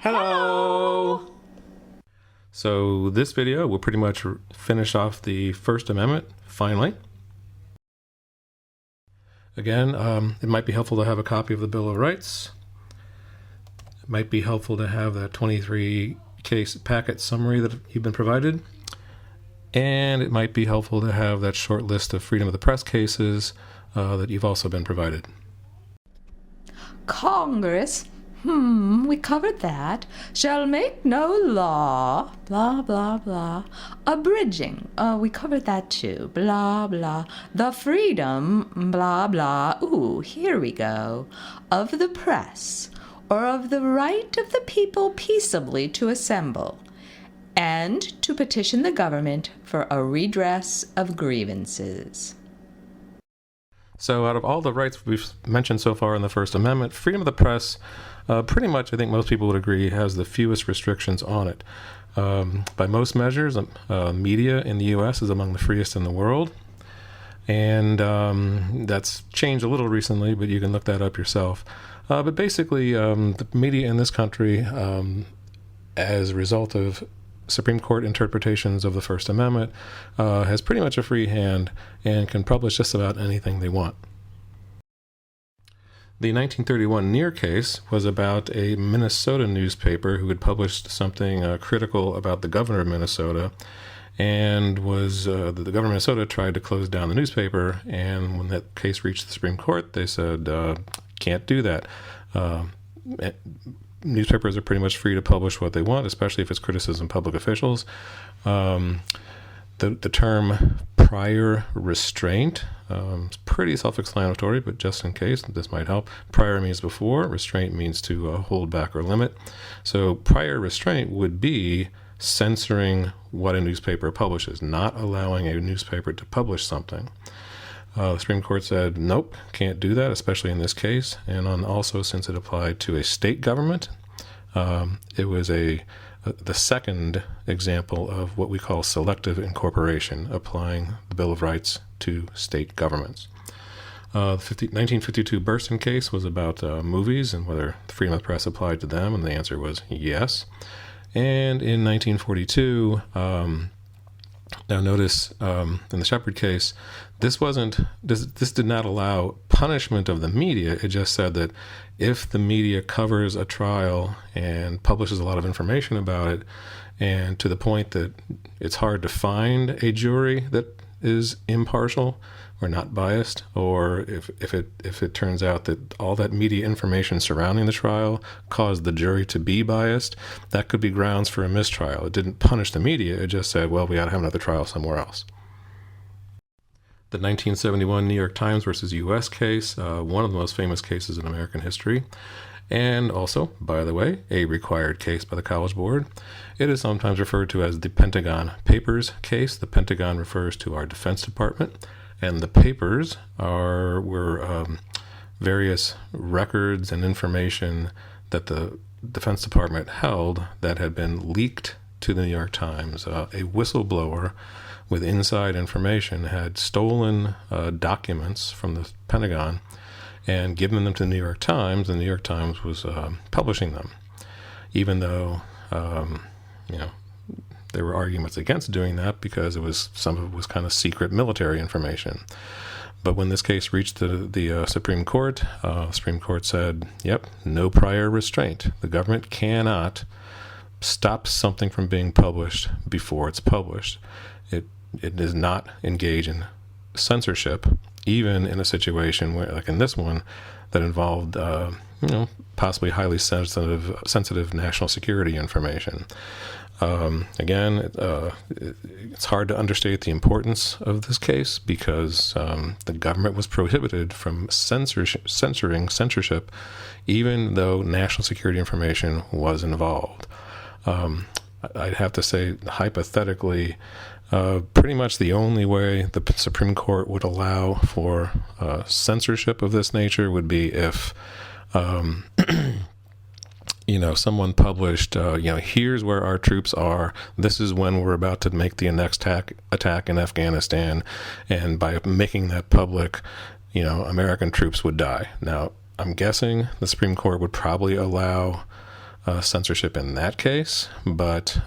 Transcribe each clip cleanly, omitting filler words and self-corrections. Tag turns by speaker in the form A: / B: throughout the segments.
A: Hello! So this video will pretty much finish off the First Amendment, finally. Again, it might be helpful to have a copy of the Bill of Rights. It might be helpful to have that 23-case packet summary that you've been provided. And it might be helpful to have that short list of freedom of the press cases that you've also been provided.
B: Congress, we covered that, shall make no law, blah, blah, blah. Abridging, we covered that too, blah, blah. The freedom, blah, blah, ooh, here we go, of the press, or of the right of the people peaceably to assemble, and to petition the government for a redress of grievances.
A: So out of all the rights we've mentioned so far in the First Amendment, freedom of the press, pretty much, I think most people would agree, has the fewest restrictions on it. By most measures, media in the U.S. is among the freest in the world. And that's changed a little recently, but you can look that up yourself. But basically, the media in this country, as a result of Supreme Court interpretations of the First Amendment, has pretty much a free hand and can publish just about anything they want. The 1931 Near case was about a Minnesota newspaper who had published something critical about the governor of Minnesota, and was the governor of Minnesota tried to close down the newspaper, and when that case reached the Supreme Court, they said, can't do that. Newspapers are pretty much free to publish what they want, especially if it's criticism of public officials. The term prior restraint is pretty self-explanatory, but just in case, this might help. Prior means before, restraint means to hold back or limit. So prior restraint would be censoring what a newspaper publishes, not allowing a newspaper to publish something. The Supreme Court said, nope, can't do that, especially in this case. And also, since it applied to a state government, it was the second example of what we call selective incorporation, applying the Bill of Rights to state governments. The 1952 Burstyn case was about movies and whether the freedom of the press applied to them, and the answer was yes. And in 1942, now notice in the Shepard case, this did not allow punishment of the media. It just said that if the media covers a trial and publishes a lot of information about it, and to the point that it's hard to find a jury that is impartial or not biased, or if it turns out that all that media information surrounding the trial caused the jury to be biased, that could be grounds for a mistrial. It didn't punish the media. It just said, well, we ought to have another trial somewhere else. The 1971 New York Times versus U.S. case, one of the most famous cases in American history, and also, by the way, a required case by the College Board. It is sometimes referred to as the Pentagon Papers case. The Pentagon refers to our Defense Department, and the papers were various records and information that the Defense Department held that had been leaked to the New York Times. A whistleblower with inside information had stolen documents from the Pentagon and given them to the New York Times, and the New York Times was publishing them, even though there were arguments against doing that because some of it was kind of secret military information. But when this case reached the Supreme Court, Supreme Court said, yep, no prior restraint. The government cannot stop something from being published before it's published. It does not engage in censorship, even in a situation where, like in this one, that involved possibly highly sensitive national security information. Again, it's hard to understate the importance of this case because the government was prohibited from censorship, even though national security information was involved. I'd have to say, hypothetically, pretty much the only way the Supreme Court would allow for censorship of this nature would be if someone published, here's where our troops are. This is when we're about to make the next attack in Afghanistan. And by making that public, American troops would die. Now, I'm guessing the Supreme Court would probably allow censorship in that case, but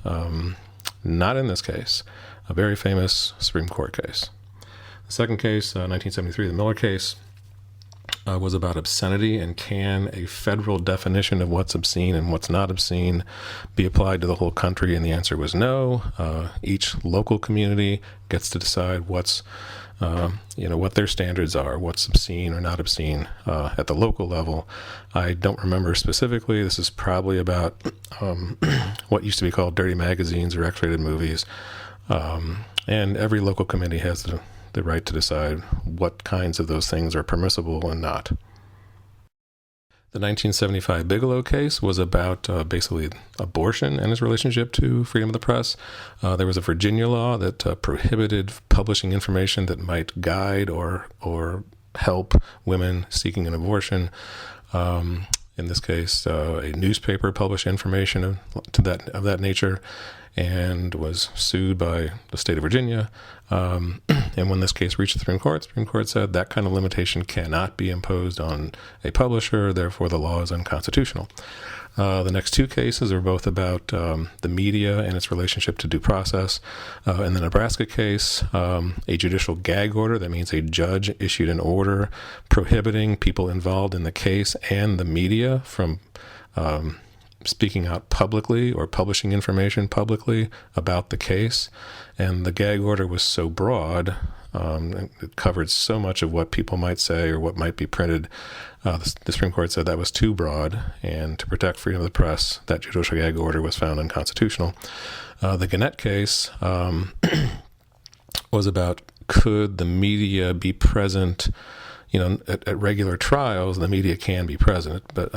A: not in this case. A very famous Supreme Court case. The second case, 1973, the Miller case, was about obscenity, and can a federal definition of what's obscene and what's not obscene be applied to the whole country? And the answer was no. Each local community gets to decide what's, what their standards are, what's obscene or not obscene at the local level. I don't remember specifically. This is probably about what used to be called dirty magazines or X-rated movies. And every local committee has the right to decide what kinds of those things are permissible and not. The 1975 Bigelow case was about basically abortion and its relationship to freedom of the press. There was a Virginia law that prohibited publishing information that might guide or help women seeking an abortion. In this case, a newspaper published information of that nature and was sued by the state of Virginia. And when this case reached the Supreme Court said that kind of limitation cannot be imposed on a publisher, therefore the law is unconstitutional. The next two cases are both about the media and its relationship to due process. In the Nebraska case, a judicial gag order, that means a judge issued an order prohibiting people involved in the case and the media from speaking out publicly or publishing information publicly about the case. And the gag order was so broad, it covered so much of what people might say or what might be printed. The Supreme Court said that was too broad, and to protect freedom of the press, that judicial gag order was found unconstitutional. The Gannett case was about, could the media be present? At regular trials, the media can be present, but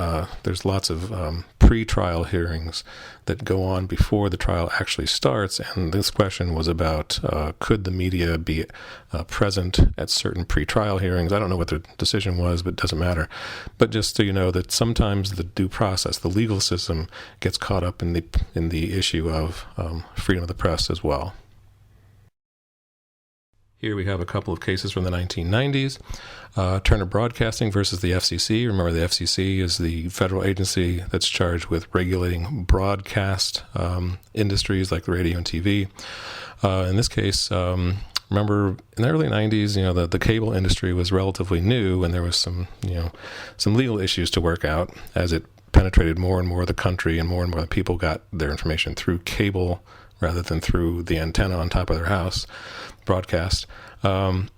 A: there's lots of pre-trial hearings that go on before the trial actually starts. And this question was about, could the media be present at certain pre-trial hearings? I don't know what the decision was, but it doesn't matter. But just so you know that sometimes the due process, the legal system, gets caught up in the issue of freedom of the press as well. Here we have a couple of cases from the 1990s. Turner Broadcasting versus the FCC. Remember, the FCC is the federal agency that's charged with regulating broadcast industries like the radio and TV. In this case, remember, in the early 90s, the cable industry was relatively new, and there was some legal issues to work out as it penetrated more and more of the country, and more people got their information through cable rather than through the antenna on top of their house broadcast. And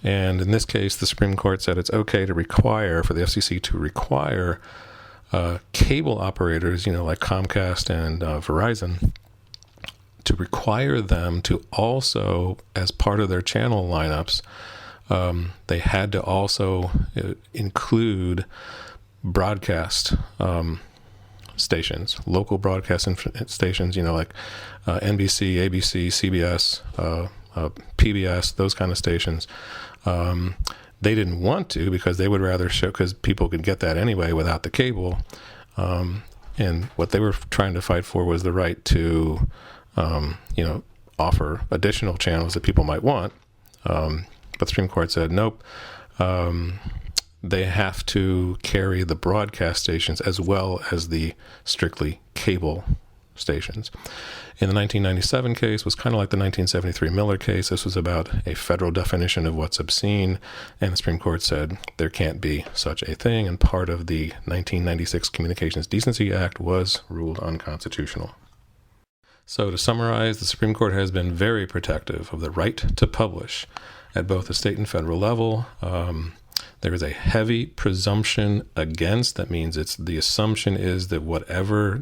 A: in this case, the Supreme Court said it's okay to require, for the FCC to require cable operators, like Comcast and Verizon, to require them to also, as part of their channel lineups, they had to also include broadcast stations, local broadcast stations, like NBC, ABC, CBS, PBS, those kind of stations. They didn't want to, because they would rather show, because people could get that anyway without the cable. And what they were trying to fight for was the right to, offer additional channels that people might want. But the Supreme Court said, nope. They have to carry the broadcast stations as well as the strictly cable stations. In the 1997 case was kind of like the 1973 Miller case. This was about a federal definition of what's obscene, and the Supreme Court said there can't be such a thing, and part of the 1996 Communications Decency Act was ruled unconstitutional. So to summarize, the Supreme Court has been very protective of the right to publish at both the state and federal level. There is a heavy presumption against. That means the assumption is that whatever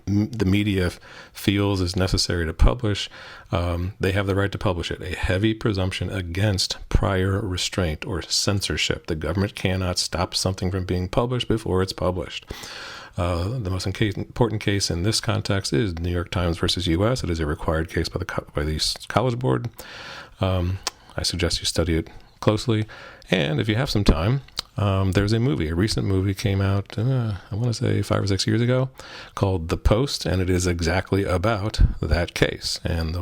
A: the media feels is necessary to publish, they have the right to publish it. A heavy presumption against prior restraint or censorship. The government cannot stop something from being published before it's published. The most important case in this context is New York Times versus U.S. It is a required case by the College Board. I suggest you study it closely. And if you have some time, There's a recent movie came out, I want to say 5 or 6 years ago, called The Post, and it is exactly about that case. And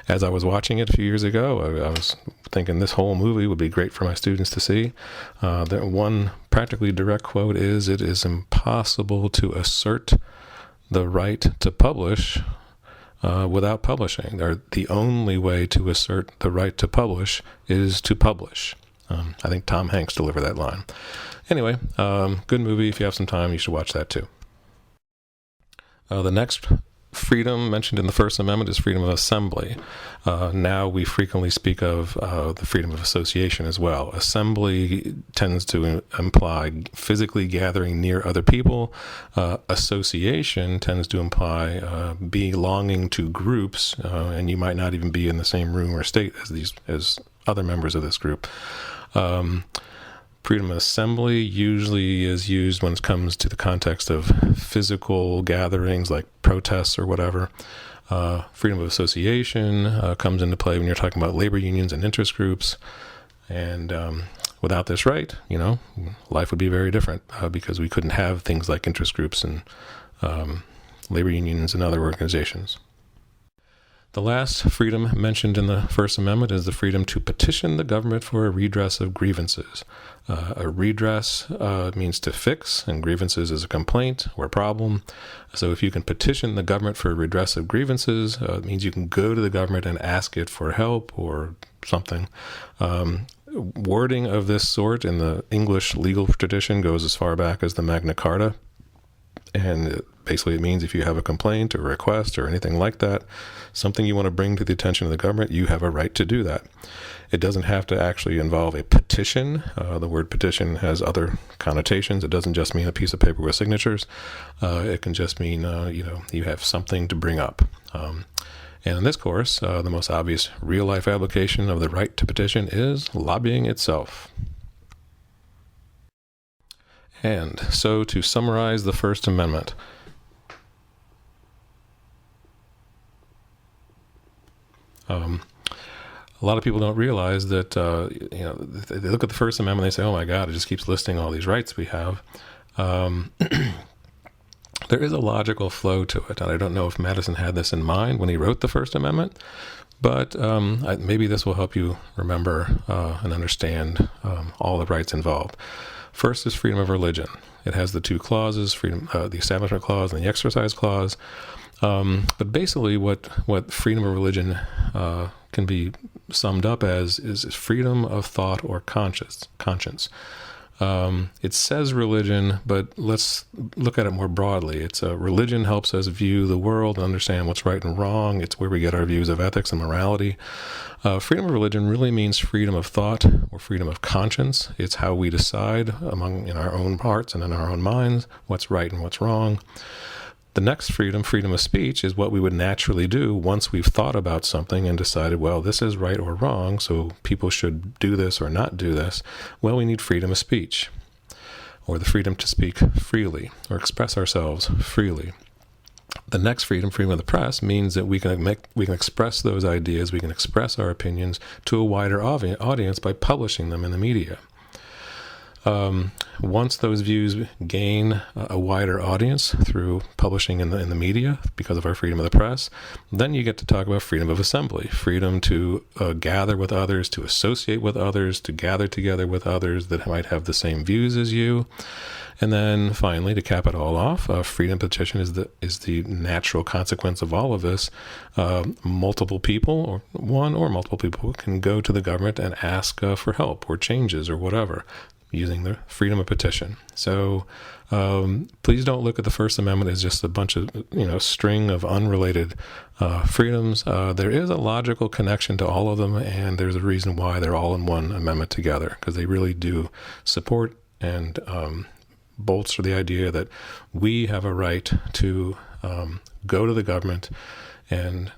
A: as I was watching it a few years ago, I was thinking this whole movie would be great for my students to see. The one practically direct quote is, "It is impossible to assert the right to publish without publishing. The only way to assert the right to publish is to publish." I think Tom Hanks delivered that line. Anyway, good movie. If you have some time, you should watch that too. The next freedom mentioned in the First Amendment is freedom of assembly. Now we frequently speak of the freedom of association as well. Assembly tends to imply physically gathering near other people. Association tends to imply belonging to groups, and you might not even be in the same room or state as other members of this group. Freedom of assembly usually is used when it comes to the context of physical gatherings like protests or whatever. Freedom of association comes into play when you're talking about labor unions and interest groups. And without this right, life would be very different because we couldn't have things like interest groups and labor unions and other organizations. The last freedom mentioned in the First Amendment is the freedom to petition the government for a redress of grievances. A redress means to fix, and grievances is a complaint or a problem. So if you can petition the government for a redress of grievances, it means you can go to the government and ask it for help or something. Wording of this sort in the English legal tradition goes as far back as the Magna Carta. And basically it means if you have a complaint or request or anything like that, something you want to bring to the attention of the government, you have a right to do that. It doesn't have to actually involve a petition. The word petition has other connotations. It doesn't just mean a piece of paper with signatures. It can just mean, you have something to bring up. And in this course, the most obvious real-life application of the right to petition is lobbying itself. And so to summarize the First Amendment, a lot of people don't realize that, they look at the First Amendment and they say, oh my God, it just keeps listing all these rights we have. There is a logical flow to it, and I don't know if Madison had this in mind when he wrote the First Amendment, but maybe this will help you remember and understand all the rights involved. First is freedom of religion. It has the two clauses, the Establishment Clause and the Exercise Clause. But basically what freedom of religion can be summed up as is freedom of thought or conscience. It says religion, but let's look at it more broadly. It's religion helps us view the world and understand what's right and wrong. It's where we get our views of ethics and morality. Freedom of religion really means freedom of thought or freedom of conscience. It's how we decide in our own hearts and in our own minds what's right and what's wrong. The next freedom of speech, is what we would naturally do once we've thought about something and decided, well, this is right or wrong, so people should do this or not do this. Well, we need freedom of speech, or the freedom to speak freely or express ourselves freely. The next freedom of the press, means that we can express those ideas, we can express our opinions to a wider audience by publishing them in the media. Once those views gain a wider audience through publishing in the media because of our freedom of the press, then you get to talk about freedom of assembly, freedom to gather with others, to associate with others, to gather together with others that might have the same views as you. And then finally, to cap it all off, freedom of petition is the natural consequence of all of this. Multiple people, or one or multiple people, can go to the government and ask for help or changes or whatever, using the freedom of petition. So please don't look at the First Amendment as just a bunch of, string of unrelated freedoms. There is a logical connection to all of them, and there's a reason why they're all in one amendment together, because they really do support and bolster the idea that we have a right to go to the government and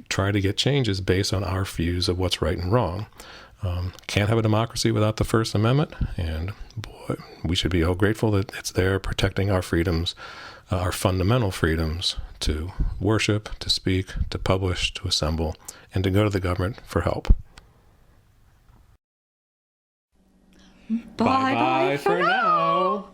A: try to get changes based on our views of what's right and wrong. Can't have a democracy without the First Amendment, and boy, we should be all grateful that it's there protecting our freedoms, our fundamental freedoms to worship, to speak, to publish, to assemble, and to go to the government for help.
B: Bye-bye for now.